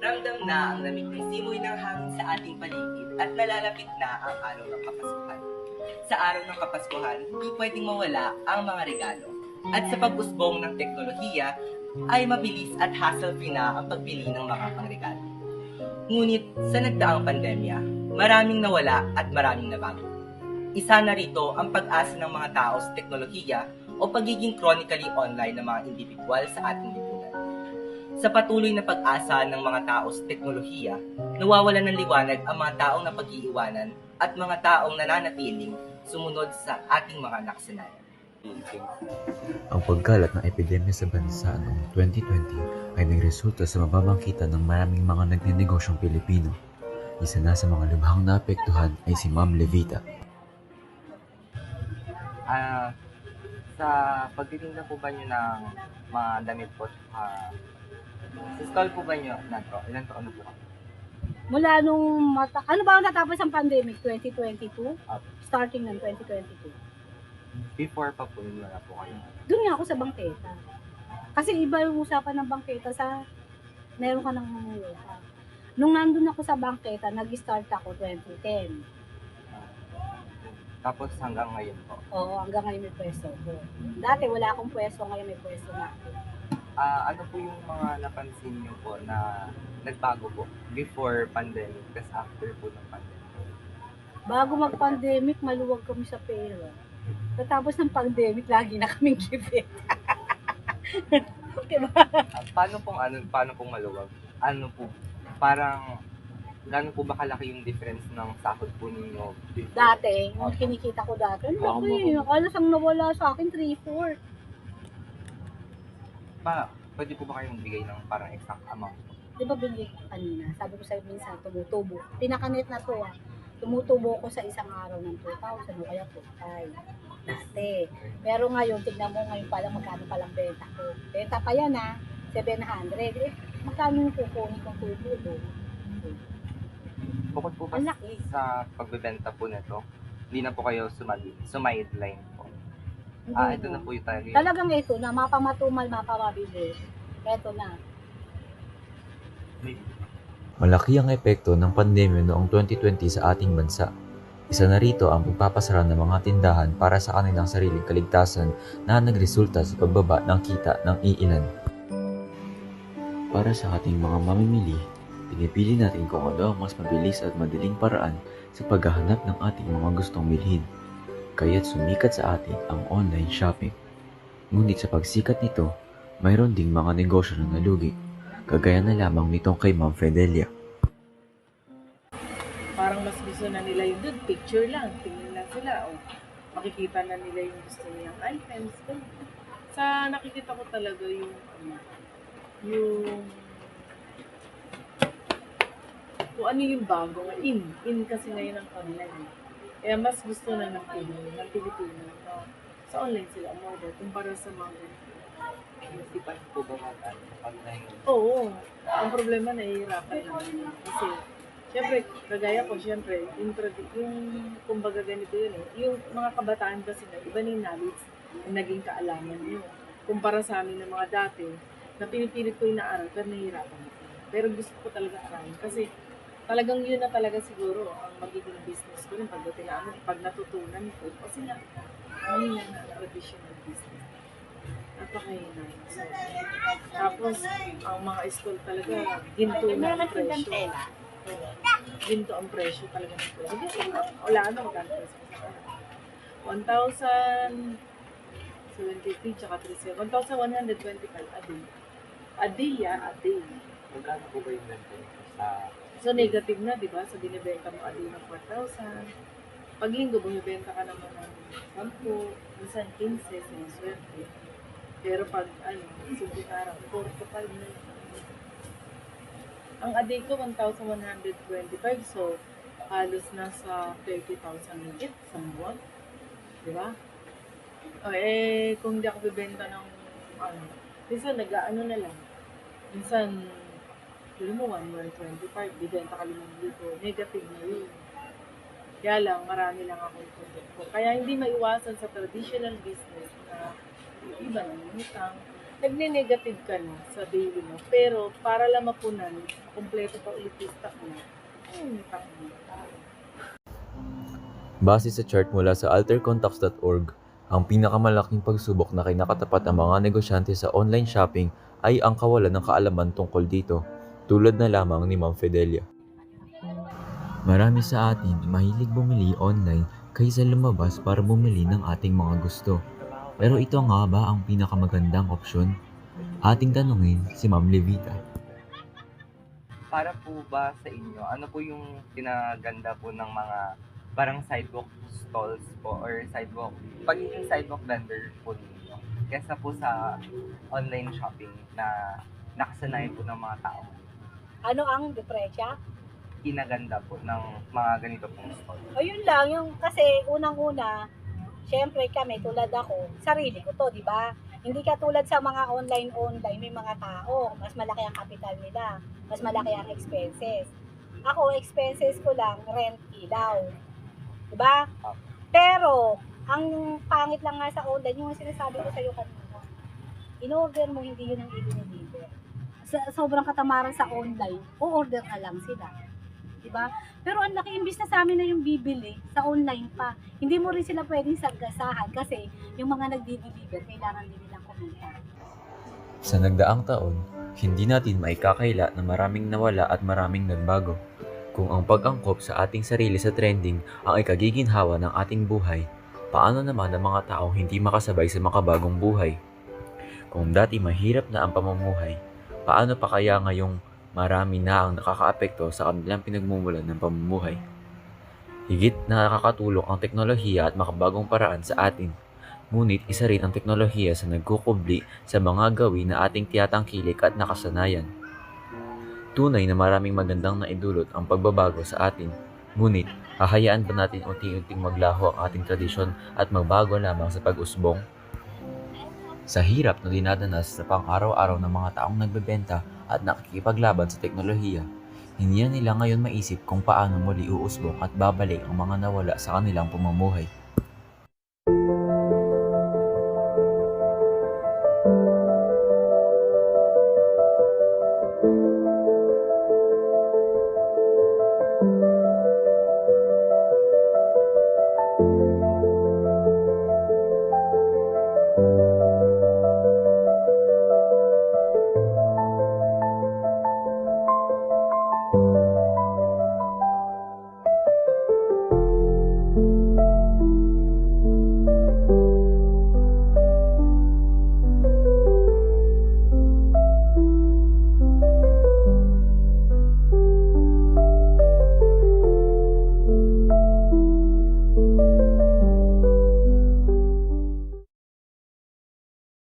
Ramdam na ang lamig ng simoy ng hangin sa ating paligid at nalalapit na ang araw ng Kapaskuhan. Sa araw ng Kapaskuhan, hindi pwedeng mawala ang mga regalo. At sa pag-usbong ng teknolohiya, ay mabilis at hassle-free na ang pagpili ng mga pangregalo. Ngunit sa nagdaang pandemya, maraming nawala at maraming nabago. Isa na rito ang pag-asa ng mga tao sa teknolohiya o pagiging chronically online ng mga individual sa ating lipunan. Sa patuloy na pag-asa ng mga tao sa teknolohiya, nawawalan ng liwanag ang mga taong napag-iiwanan at mga taong nananatiling sumunod sa ating mga nakasanayan. Ang pagkalat ng epidemya sa bansa noong 2020 ay nagresulta sa mababang kita ng maraming mga nagnenegosyong Pilipino. Isa na sa mga lubhang naapektuhan ay si Ma'am Levita. Sa pagtitinda po ba nyo ng mga damit po, sa stall po ba nyo na to? Ilan taon na po? Mula nung ano ba ang natapos ang pandemic? 2022? Starting ng 2022. Before pa po yun wala po kayo. Doon nga ako sa bangketa. Kasi iba yung usapan ng bangketa sa meron ka ng humuhuha. Nung nandun ako sa bangketa, nag-start ako 2010. Tapos hanggang ngayon po. Oo, hanggang ngayon may pwesto ko. Dati wala akong pwesto, ngayon may pwesto na ako. Ano po yung mga napansin nyo po na nagbago po before pandemic, tapos after po ng pandemic? Bago mag-pandemic, maluwag kami sa pera. Tapos ng pandemic, lagi na kaming gipit. Diba? Paano pong maluwag? Ano po, parang, gaano po ba kalaki yung difference ng sahod po ninyo before? Dati, yung kinikita ko dati, akala sang nawala sa akin 3-4. Pwede po ba kayong bigay ng parang exact amount? Di ba binigay ko kanina? Sabi ko sa'yo minsan, tumutubo. Pinakanet na to tumutubo ko sa isang araw ng 2,000 o kaya 2,500. Dati. Pero ngayon, tignan mo ngayon pala magkano palang benta ko. Benta pa yan 700. Magkano yung kukunin kong tubo? Bukod po ba sa pagbebenta po nito, hindi na po kayo sumideline po? Ito na po yung tayo. Talagang ito na, mapamatumal, mapamabili. Ito na. Malaki ang epekto ng pandemya noong 2020 sa ating bansa. Isa na rito ang pagpapasara ng mga tindahan para sa kanilang sariling kaligtasan na nagresulta sa pagbaba ng kita ng iilan. Para sa ating mga mamimili, pinipili natin kung ano ang mas mabilis at madaling paraan sa paghahanap ng ating mga gustong bilhin. Kaya't sumikat sa atin ang online shopping. Ngunit sa pagsikat nito, mayroon ding mga negosyo na nalugi, kagaya na lamang nitong kay Ma'am Fidelia. Parang mas gusto na nila yung good picture lang, tingin lang sila, makikita na nila yung gusto niyang items. Sa nakikita ko talaga yung kung ano yung bago, in kasi ngayon ang online. Kaya mas gusto na ng Pilipino sa online sila umorder kumpara sa mga Hindi pa po ba online? Oo. Ang problema, nahihirapan namin. Kasi, syempre, kagaya ko, syempre, yung kumbaga ganito yun yung mga kabataan kasi na, iba na yung knowledge na naging kaalaman nyo. Kumpara sa amin ng mga dati, na pinipilit ko yung naaral, pero nahihirapan ako. Pero gusto ko talaga aralin. Kasi, talagang yun na talaga siguro ang magiging business ko rin pagdating na pag natutunan ko. Kasi nga, mahina na revision ng business. Napakahina. So, tapos, ang mga school talaga, ginto na ang presyo. Ginto ang presyo talaga ng presyo. Wala na, magkano presyo sa 1,073 tsaka 3,000. 1,125 a day. A day. Magkano po ba yung rento sa... So, negative na, di ba? So, binibenta mo a day ng 4,000. Pag linggo, bumibenta ka naman ng 10, minsan 15, siniswerte. Pero pag simple araw, 4 to 5 na lang. Ang a day ko, 1,125. So, halos nasa 30,000 higit sa buwan. Di ba? Kung hindi ako bibenta ng, minsan na lang. Minsan, alam mo, 125, bibenta ka 5,000. Negative na yun. Kaya lang, marami lang ako ipundot ko. Kaya hindi maiwasan sa traditional business na iba na utang. Nagne-negative ka na sa daily mo. Pero para lang mapunan, kompleto pa ulit yung stock mo. Ayun, utang mo. Base sa chart mula sa altercontacts.org, ang pinakamalaking pagsubok na kinakatapat ang mga negosyante sa online shopping ay ang kawalan ng kaalaman tungkol dito, tulad na lamang ni Ma'am Fidelia. Marami sa atin mahilig bumili online kaysa lumabas para bumili ng ating mga gusto. Pero ito nga ba ang pinakamagandang opsyon? Ating tanungin si Ma'am Levita. Para po ba sa inyo, ano po yung pinaganda po ng mga parang sidewalk stalls po or pagiging sidewalk vendor po ninyo kesa po sa online shopping na nakasanayan po ng mga tao? Ano ang diferensya? Pinaganda po ng mga ganito pong stall. O yun lang, yung kasi unang-una, syempre kami, tulad ako, sarili ko to, di ba? Hindi katulad sa mga online, may mga tao, mas malaki ang kapital nila, mas malaki ang expenses. Ako, expenses ko lang, rent, ilaw. Di ba? Pero, ang pangit lang nga sa online, yung sinasabi ko sa'yo kanina, in-order mo, hindi yun ang i-deliver. Sobrang katamaran sa online, o-order ka lang sila. Diba? Pero ang laki imbis na sa amin na yung bibili sa online pa. Hindi mo rin sila pwedeng saggasahan kasi yung mga nagdi-deliver kailangan din nilang kumita. Sa nagdaang taon, hindi natin maikakaila na maraming nawala at maraming nagbago. Kung ang pag-angkop sa ating sarili sa trending ang ikagiginhawa ng ating buhay, paano naman ang mga taong hindi makasabay sa makabagong buhay? Kung dati mahirap na ang pamumuhay, paano pa kaya ngayong marami na ang nakakaapekto sa kanilang pinagmumulan ng pamumuhay? Higit na nakakatulong ang teknolohiya at makabagong paraan sa atin. Ngunit isa rin ang teknolohiya sa nagkukubli sa mga gawin na ating tiyatangkilik at nakasanayan. Tunay na maraming magandang naidulot ang pagbabago sa atin. Ngunit, hahayaan ba natin unti-unting maglaho ang ating tradisyon at magbago lamang sa pag-usbong? Sa hirap na dinadanas sa pang-araw-araw ng mga taong nagbebenta at nakikipaglaban sa teknolohiya, hindi nila ngayon maisip kung paano muli uusbong at babalik ang mga nawala sa kanilang pamumuhay.